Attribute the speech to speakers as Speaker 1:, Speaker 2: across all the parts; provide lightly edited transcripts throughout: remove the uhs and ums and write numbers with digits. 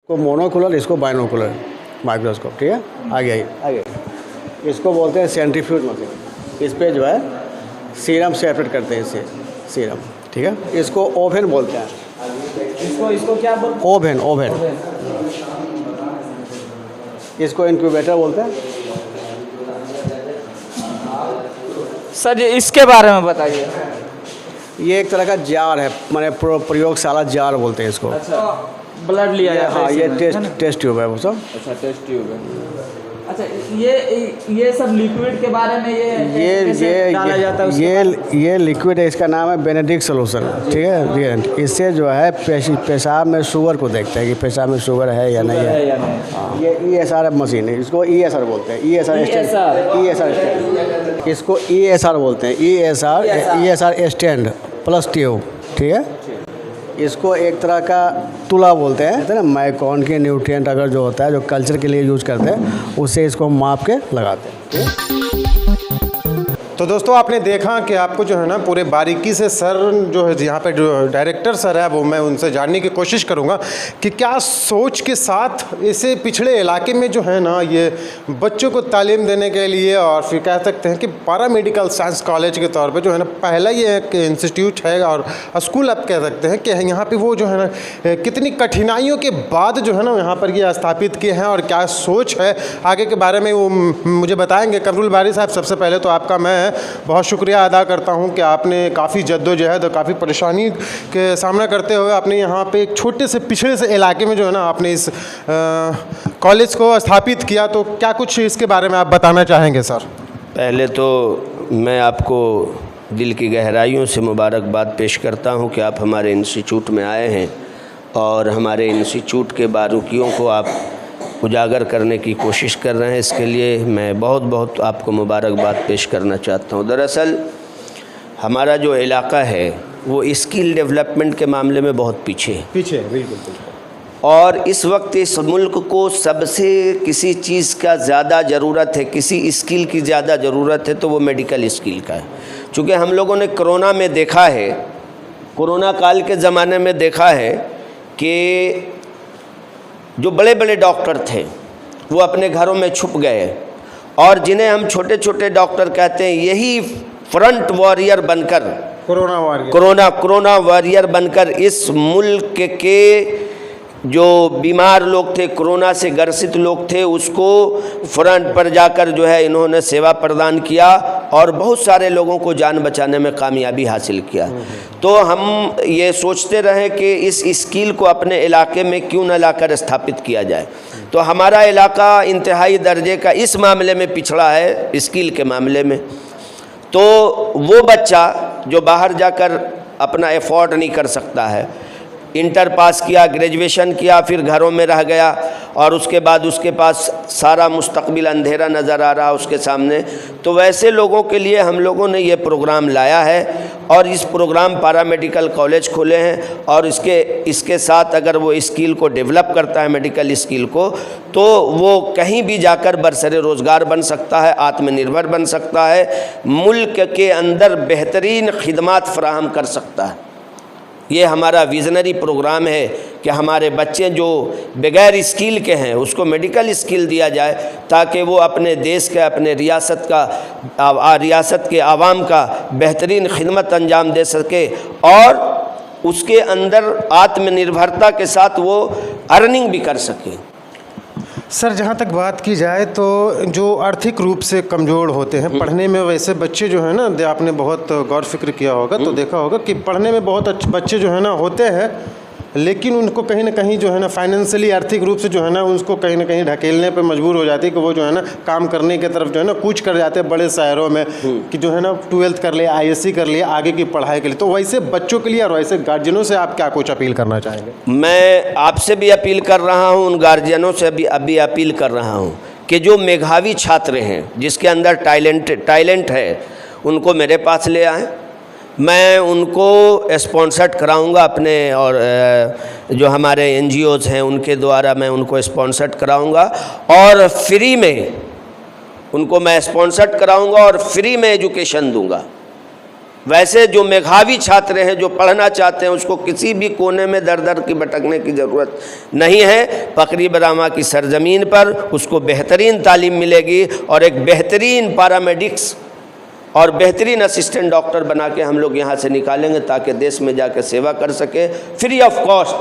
Speaker 1: इसको मोनोकुलर, इसको binocular microscope, ठीक है। आगे आगे इसको बोलते हैं सेंट्रीफ्यूज मशीन। इस पे जो है सीरम सेपरेट करते हैं इससे, सीरम, ठीक है। इसको ओवन बोलते हैं।
Speaker 2: इसको क्या बोलते हैं?
Speaker 1: ओवन। इसको इंक्यूबेटर बोलते हैं।
Speaker 2: सर जी इसके बारे में बताइए।
Speaker 1: ये एक तरह का जार है, माने प्रयोगशाला जार बोलते हैं इसको।
Speaker 2: अच्छा, ब्लड लिया जाता है?
Speaker 1: हाँ, ये टेस्ट ट्यूब है वो सब।
Speaker 2: अच्छा, टेस्ट ट्यूब है। अच्छा, ये सब लिक्विड के बारे में ये डाला जाता है?
Speaker 1: ये लिक्विड है, इसका नाम है बेनेडिक्ट सोल्यूशन, ठीक है। इससे जो है पेशाब में शुगर को देखते हैं कि पेशाब में शुगर है या नहीं है। हाँ, ये ESR मशीन है, इसको ESR बोलते हैं। ESR स्टैंड, इसको ESR बोलते हैं। ESR स्टैंड प्लस ट्यूब, ठीक है। इसको एक तरह का तुला बोलते हैं ना, माइक्रोन के न्यूट्रिएंट अगर जो होता है जो कल्चर के लिए यूज करते हैं, उससे इसको माप के लगाते हैं।
Speaker 3: तो दोस्तों आपने देखा कि आपको जो है ना पूरे बारीकी से सर जो है यहाँ पे जो डायरेक्टर सर है वो मैं उनसे जानने की कोशिश करूँगा कि क्या सोच के साथ ऐसे पिछड़े इलाके में जो है ना ये बच्चों को तालीम देने के लिए, और फिर कह सकते हैं कि पैरामेडिकल साइंस कॉलेज के तौर पे जो है ना पहला ये एक इंस्टीट्यूट है और स्कूल आप कह सकते हैं कि यहाँ पे वो जो है ना कितनी कठिनाइयों के बाद जो है ना यहाँ पर ये स्थापित किए हैं और क्या सोच है आगे के बारे में वो मुझे बताएंगे। कमरुल बारी साहब, सबसे पहले तो आपका मैं बहुत शुक्रिया अदा करता हूं कि आपने काफ़ी जद्दोजहद और काफ़ी परेशानी के सामना करते हुए आपने यहाँ पे एक छोटे से पिछड़े से इलाके में जो है ना आपने इस कॉलेज को स्थापित किया। तो क्या कुछ इसके बारे में आप बताना चाहेंगे सर?
Speaker 4: पहले तो मैं आपको दिल की गहराइयों से मुबारकबाद पेश करता हूं कि आप हमारे इंस्टीट्यूट में आए हैं और हमारे इंस्टीट्यूट के बारीकियों को आप उजागर करने की कोशिश कर रहे हैं। इसके लिए मैं बहुत बहुत आपको मुबारकबाद पेश करना चाहता हूं। दरअसल हमारा जो इलाका है वो स्किल डेवलपमेंट के मामले में बहुत पीछे है।
Speaker 3: बिल्कुल।
Speaker 4: और इस वक्त इस मुल्क को सबसे किसी चीज़ का ज़्यादा ज़रूरत है, किसी स्किल की ज़्यादा ज़रूरत है तो वो मेडिकल स्किल का है। चूँकि हम लोगों ने कोरोना में देखा है, कोरोना काल के ज़माने में देखा है कि जो बड़े बड़े डॉक्टर थे वो अपने घरों में छुप गए और जिन्हें हम छोटे छोटे डॉक्टर कहते हैं, यही फ्रंट वॉरियर बनकर कोरोना वॉरियर बनकर इस मुल्क के जो बीमार लोग थे, कोरोना से ग्रसित लोग थे, उसको फ्रंट पर जाकर जो है इन्होंने सेवा प्रदान किया और बहुत सारे लोगों को जान बचाने में कामयाबी हासिल किया। तो हम ये सोचते रहे कि इस स्किल को अपने इलाके में क्यों न लाकर स्थापित किया जाए। तो हमारा इलाका इंतहाई दर्जे का इस मामले में पिछड़ा है, स्किल के मामले में। तो वो बच्चा जो बाहर जाकर अपना एफोर्ड नहीं कर सकता है, इंटर पास किया, ग्रेजुएशन किया, फिर घरों में रह गया और उसके बाद उसके पास सारा मुस्तकबिल अंधेरा नज़र आ रहा उसके सामने, तो वैसे लोगों के लिए हम लोगों ने ये प्रोग्राम लाया है और इस प्रोग्राम पैरामेडिकल कॉलेज खोले हैं। और इसके साथ अगर वो स्किल को डेवलप करता है, मेडिकल स्किल को, तो वो कहीं भी जाकर बरसरे रोज़गार बन सकता है, आत्मनिर्भर बन सकता है, मुल्क के अंदर बेहतरीन खिदमात फराहम कर सकता है। ये हमारा विजनरी प्रोग्राम है कि हमारे बच्चे जो बगैर स्किल के हैं उसको मेडिकल स्किल दिया जाए ताकि वो अपने देश के, अपने रियासत के आवाम का बेहतरीन खिदमत अंजाम दे सके और उसके अंदर आत्मनिर्भरता के साथ वो अर्निंग भी कर सके।
Speaker 3: सर जहाँ तक बात की जाए तो जो आर्थिक रूप से कमज़ोर होते हैं, पढ़ने में वैसे बच्चे जो है ना, आपने बहुत गौर फिक्र किया होगा तो देखा होगा कि पढ़ने में बहुत अच्छे बच्चे जो है ना होते हैं, लेकिन उनको कहीं ना कहीं जो है ना फाइनेंशियली, आर्थिक रूप से जो है ना उसको कहीं ना कहीं ढकेलने पे मजबूर हो जाती है कि वो जो है ना काम करने की तरफ जो है ना कूच कर जाते हैं बड़े शहरों में कि जो है ना 12th कर लिया, ISC कर लिया आगे की पढ़ाई के लिए। तो वैसे बच्चों के लिए और वैसे गार्जियनों से आप क्या कुछ अपील करना चाहेंगे?
Speaker 4: मैं आपसे भी अपील कर रहा हूँ, उन गार्जियनों से भी अभी अपील कर रहा हूँ कि जो मेधावी छात्र हैं, जिसके अंदर टैलेंट है, उनको मेरे पास ले आएँ। मैं उनको स्पॉन्सर्ड कराऊंगा अपने, और जो हमारे NGOs हैं उनके द्वारा मैं उनको स्पॉन्सर्ड कराऊंगा और फ्री में उनको मैं स्पॉन्सर्ड कराऊंगा और फ्री में एजुकेशन दूंगा। वैसे जो मेधावी छात्र हैं, जो पढ़ना चाहते हैं, उसको किसी भी कोने में दर दर की भटकने की ज़रूरत नहीं है। पकरी बरामा की सरजमीन पर उसको बेहतरीन तालीम मिलेगी और एक बेहतरीन पैरामेडिक्स और बेहतरीन असिस्टेंट डॉक्टर बना के हम लोग यहाँ से निकालेंगे ताकि देश में जाकर सेवा कर सके फ्री ऑफ कॉस्ट।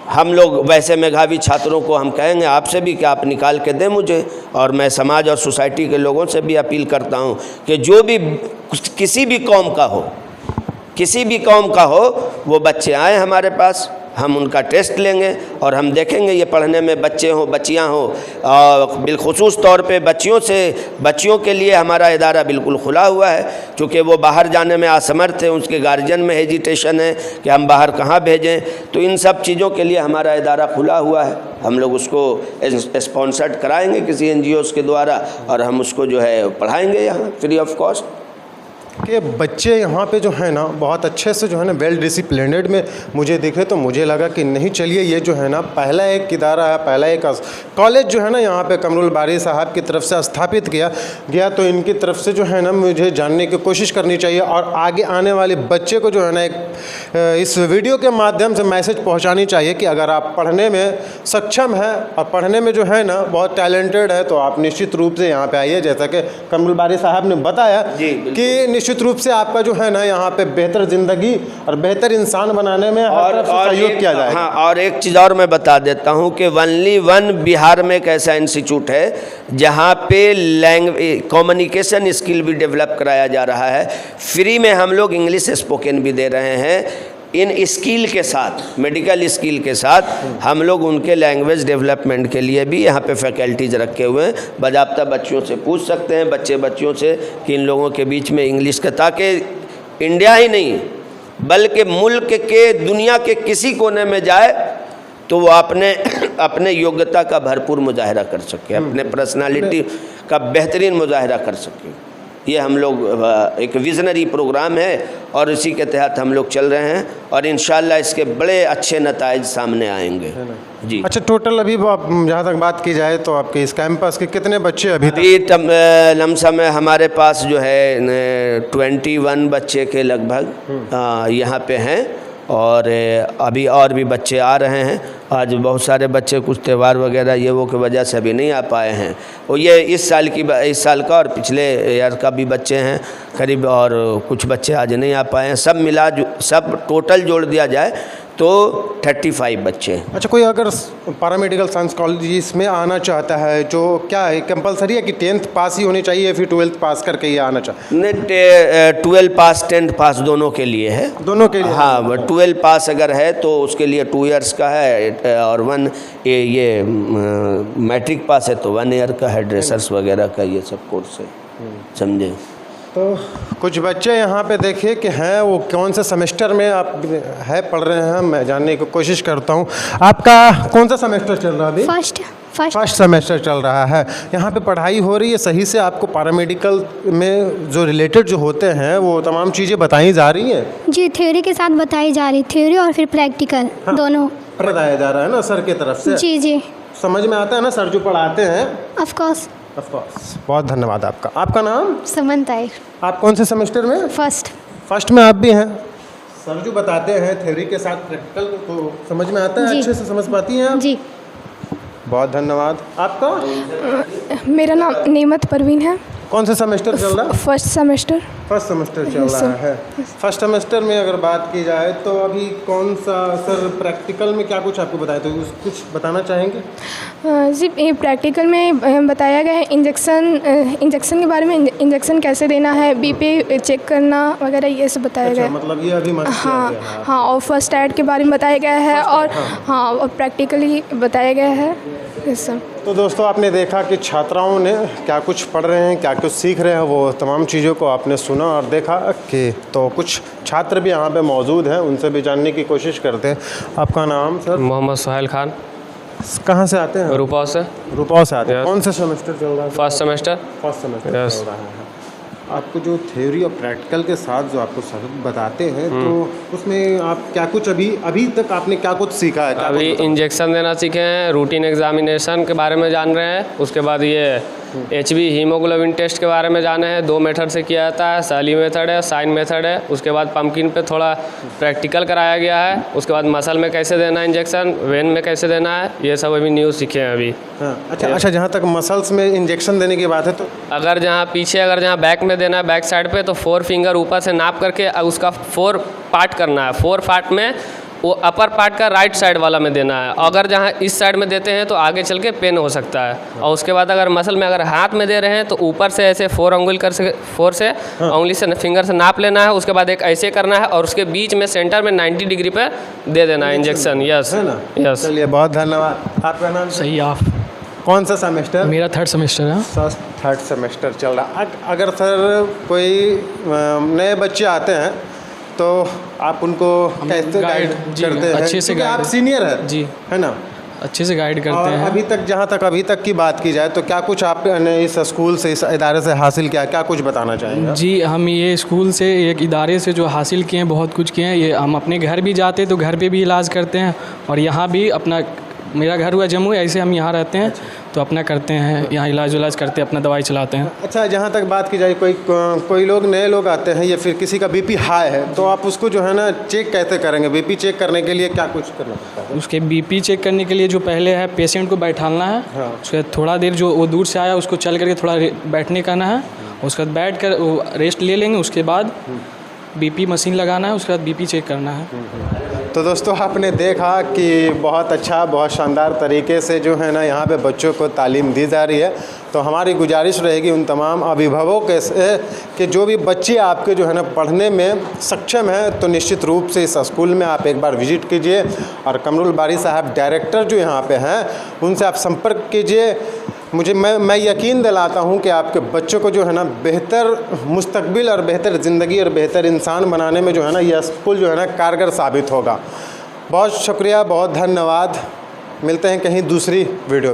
Speaker 4: हम लोग वैसे मेधावी छात्रों को हम कहेंगे आपसे भी कि आप निकाल के दें मुझे, और मैं समाज और सोसाइटी के लोगों से भी अपील करता हूं कि जो भी किसी भी कौम का हो वो बच्चे आए हमारे पास, हम उनका टेस्ट लेंगे और हम देखेंगे ये पढ़ने में बच्चे हों बच्चियां हों। और बिलखुसूस तौर पे बच्चियों के लिए हमारा इदारा बिल्कुल खुला हुआ है, क्योंकि वो बाहर जाने में असमर्थ है, उसके गार्जियन में हेजिटेशन है कि हम बाहर कहाँ भेजें। तो इन सब चीज़ों के लिए हमारा इदारा खुला हुआ है, हम लोग उसको स्पॉन्सर्ड कराएंगे किसी NGOs के द्वारा और हम उसको जो है पढ़ाएंगे यहाँ फ्री ऑफ कॉस्ट।
Speaker 3: कि बच्चे यहाँ पे जो है ना बहुत अच्छे से जो है ना वेल डिसिप्लिनेड में मुझे दिखे, तो मुझे लगा कि नहीं चलिए ये जो है ना पहला एक इदारा है, पहला एक कॉलेज जो है ना यहाँ पे कमरुल बारी साहब की तरफ से स्थापित किया गया, तो इनकी तरफ से जो है ना मुझे जानने की कोशिश करनी चाहिए और आगे आने वाले बच्चे को जो है ना एक इस वीडियो के माध्यम से मैसेज पहुँचानी चाहिए कि अगर आप पढ़ने में सक्षम हैं और पढ़ने में जो है ना बहुत टैलेंटेड है तो आप निश्चित रूप से यहाँ पर आइए। जैसा कि कमरुल बारी साहब ने बताया कि निश्चित रूप से आपका जो है ना यहाँ पे बेहतर ज़िंदगी और बेहतर इंसान बनाने में हर तरफ से सहयोग किया जाएगा।
Speaker 4: हाँ, और एक चीज़ और मैं बता देता हूँ कि ओनली वन बिहार में एक ऐसा इंस्टीट्यूट है जहाँ पे कम्युनिकेशन स्किल भी डेवलप कराया जा रहा है। फ्री में हम लोग इंग्लिश स्पोकन भी दे रहे हैं। इन स्किल के साथ, मेडिकल स्किल के साथ हम लोग उनके लैंग्वेज डेवलपमेंट के लिए भी यहाँ पे फैकल्टीज रखे हुए हैं। बाज़ाब्ता बच्चियों से पूछ सकते हैं, बच्चियों से कि इन लोगों के बीच में इंग्लिश का, ताकि इंडिया ही नहीं बल्कि मुल्क के दुनिया के किसी कोने में जाए तो वो अपने योग्यता का भरपूर मुजाहरा कर सके, अपने पर्सनालिटी का बेहतरीन मुजाहरा कर सके। ये हम लोग एक विजनरी प्रोग्राम है और इसी के तहत हम लोग चल रहे हैं और इंशाल्लाह इसके बड़े अच्छे नताइज सामने आएंगे जी।
Speaker 3: अच्छा, टोटल अभी जहाँ तक बात की जाए तो आपके इस कैंपस के कितने बच्चे अभी
Speaker 4: लमसम में हमारे पास जो है 21 बच्चे के लगभग यहाँ पे हैं और अभी और भी बच्चे आ रहे हैं। आज बहुत सारे बच्चे कुछ त्यौहार वगैरह ये वो की वजह से अभी नहीं आ पाए हैं। और ये इस साल का और पिछले ईयर का भी बच्चे हैं करीब, और कुछ बच्चे आज नहीं आ पाए हैं। सब टोटल जोड़ दिया जाए तो 35 बच्चे।
Speaker 3: अच्छा, कोई अगर पैरामेडिकल साइंस कॉलेज में आना चाहता है, जो क्या है कंपलसरी है कि 10th पास ही होनी चाहिए फिर 12th पास करके ही आना चाहिए?
Speaker 4: नहीं, 12 पास 10th पास दोनों के लिए है।
Speaker 3: दोनों के लिए?
Speaker 4: हाँ, 12 पास अगर है तो उसके लिए 2 इयर्स का है और 1 ये मैट्रिक पास है तो 1 ईयर का है, ड्रेसर्स वगैरह का ये सब कोर्स है, समझे।
Speaker 3: तो कुछ बच्चे यहाँ पे देखिए कि हैं, वो कौन से सेमेस्टर में आप पढ़ रहे हैं, मैं जानने की कोशिश करता हूँ। आपका कौन सा सेमेस्टर चल रहा है अभी? फर्स्ट सेमेस्टर चल रहा है। यहाँ पे पढ़ाई हो रही है सही से? आपको पैरामेडिकल में जो रिलेटेड जो होते हैं वो तमाम चीज़ें बताई जा रही हैं?
Speaker 5: जी, थ्योरी के साथ बताई जा रही, थ्योरी और फिर प्रैक्टिकल दोनों
Speaker 3: बताया जा रहा है ना सर की तरफ से?
Speaker 5: जी।
Speaker 3: समझ में आता है ना सर जो पढ़ाते हैं?
Speaker 5: Of course.
Speaker 3: बहुत धन्यवाद आपका। आपका नाम?
Speaker 5: समन ताहिर।
Speaker 3: आप कौन से सेमेस्टर में?
Speaker 5: फर्स्ट
Speaker 3: में आप भी हैं। सर जो बताते हैं थ्योरी के साथ प्रैक्टिकल तो समझ में आता है? अच्छे से समझ पाती हैं आप?
Speaker 5: जी।
Speaker 3: बहुत धन्यवाद। आपका?
Speaker 6: मेरा नाम नेमत परवीन है।
Speaker 3: कौन सा सेमेस्टर चल रहा है?
Speaker 6: फर्स्ट सेमेस्टर
Speaker 3: चल रहा है। फर्स्ट सेमेस्टर में अगर बात की जाए तो अभी कौन सा सर प्रैक्टिकल में क्या कुछ आपको बताया, तो कुछ बताना चाहेंगे?
Speaker 6: जी, ये प्रैक्टिकल में बताया गया है इंजेक्शन के बारे में, इंजेक्शन कैसे देना है, बीपी चेक करना वगैरह ये सब बताया गया है।
Speaker 3: मतलब ये अभी
Speaker 6: हाँ, और फर्स्ट एड के बारे में बताया गया है और हाँ, और प्रैक्टिकली बताया गया है ये सब।
Speaker 3: तो दोस्तों, आपने देखा कि छात्राओं ने क्या कुछ पढ़ रहे हैं, क्या कुछ सीख रहे हैं, वो तमाम चीज़ों को आपने सुना और देखा कि तो कुछ छात्र भी यहाँ पे मौजूद हैं, उनसे भी जानने की कोशिश करते हैं। आपका नाम सर?
Speaker 7: मोहम्मद सुहेल खान।
Speaker 3: कहाँ से आते हैं?
Speaker 7: रूपाओं से
Speaker 3: आते हैं। कौन सा सेमेस्टर चल रहा है?
Speaker 7: फर्स्ट सेमेस्टर
Speaker 3: चल रहा है। आपको जो थ्योरी और प्रैक्टिकल के साथ जो आपको सर बताते हैं तो उसमें आप क्या कुछ अभी तक आपने क्या कुछ सीखा है?
Speaker 7: अभी इंजेक्शन देना सीखे हैं, रूटीन एग्जामिनेशन के बारे में जान रहे हैं, उसके बाद ये HB हीमोग्लोबिन टेस्ट के बारे में जाने हैं। 2 मेथड से किया जाता है, सैली मेथड है, साइन मेथड है। उसके बाद पम्पकिन पे थोड़ा प्रैक्टिकल कराया गया है। उसके बाद मसल में कैसे देना है इंजेक्शन, वेन में कैसे देना है, ये सब अभी न्यूज़ सीखे हैं अभी।
Speaker 3: हाँ, अच्छा, जहाँ तक मसल्स में इंजेक्शन देने की बात है तो
Speaker 7: अगर जहाँ बैक में देना है, बैक साइड पे, तो 4 फिंगर ऊपर से नाप करके उसका 4 पार्ट करना है। 4 पार्ट में वो अपर पार्ट का राइट साइड वाला में देना है। अगर जहाँ इस साइड में देते हैं तो आगे चल के पेन हो सकता है। और उसके बाद अगर मसल में अगर हाथ में दे रहे हैं तो ऊपर से ऐसे 4 उंगली से फिंगर से नाप लेना है। उसके बाद एक ऐसे करना है और उसके बीच में सेंटर में 90 डिग्री पे दे देना है इंजेक्शन। यस
Speaker 3: है ना?
Speaker 7: यस।
Speaker 3: चलिए, बहुत धन्यवाद। आपका नाम?
Speaker 8: सही आप।
Speaker 3: कौन सा सेमेस्टर?
Speaker 8: मेरा 3rd सेमेस्टर है।
Speaker 3: 3rd सेमेस्टर चल रहा। अगर सर कोई नए बच्चे आते हैं तो आप उनको कैसे गाइड करते हैं?
Speaker 8: अच्छे से गाइड।
Speaker 3: आप सीनियर हैं
Speaker 8: जी,
Speaker 3: है ना?
Speaker 8: अच्छे से गाइड करते
Speaker 3: और
Speaker 8: हैं।
Speaker 3: अभी तक की बात की जाए तो क्या कुछ आपने इस स्कूल से, इस इदारे से हासिल किया, क्या कुछ बताना चाहेंगे?
Speaker 8: जी, हम ये स्कूल से, एक इदारे से जो हासिल किए हैं, बहुत कुछ किए हैं। ये हम अपने घर भी जाते तो घर पे भी इलाज करते हैं और यहाँ भी अपना, मेरा घर हुआ जम्मू, ऐसे हम यहाँ रहते हैं तो अपना करते हैं, यहाँ इलाज करते हैं, अपना दवाई चलाते हैं।
Speaker 3: अच्छा, जहाँ तक बात की जाए, कोई लोग नए लोग आते हैं या फिर किसी का बीपी हाई है तो आप उसको जो है ना चेक कैसे करेंगे? बीपी चेक करने के लिए क्या कुछ करना पड़ता है?
Speaker 8: उसके बीपी चेक करने के लिए जो पहले है, पेशेंट को बैठाना है।
Speaker 3: हाँ।
Speaker 8: उसके बाद थोड़ा देर, जो वो दूर से आया उसको चल करके थोड़ा बैठने करना है। उसके बाद बैठ कर रेस्ट ले लेंगे। उसके बाद बीपी मशीन लगाना है। उसके बाद बीपी चेक करना है।
Speaker 3: तो दोस्तों, आपने देखा कि बहुत अच्छा, बहुत शानदार तरीके से जो है ना यहाँ पे बच्चों को तालीम दी जा रही है। तो हमारी गुजारिश रहेगी उन तमाम अभिभावकों से कि जो भी बच्चे आपके जो है ना पढ़ने में सक्षम हैं तो निश्चित रूप से इस स्कूल में आप एक बार विज़िट कीजिए। और कमरुल बारी साहब डायरेक्टर जो यहाँ पे हैं, उनसे आप संपर्क कीजिए। मैं यकीन दिलाता हूँ कि आपके बच्चों को जो है ना बेहतर मुस्तकबिल और बेहतर ज़िंदगी और बेहतर इंसान बनाने में जो है ना यह स्कूल जो है ना कारगर साबित होगा। बहुत शुक्रिया, बहुत धन्यवाद। मिलते हैं कहीं दूसरी वीडियो।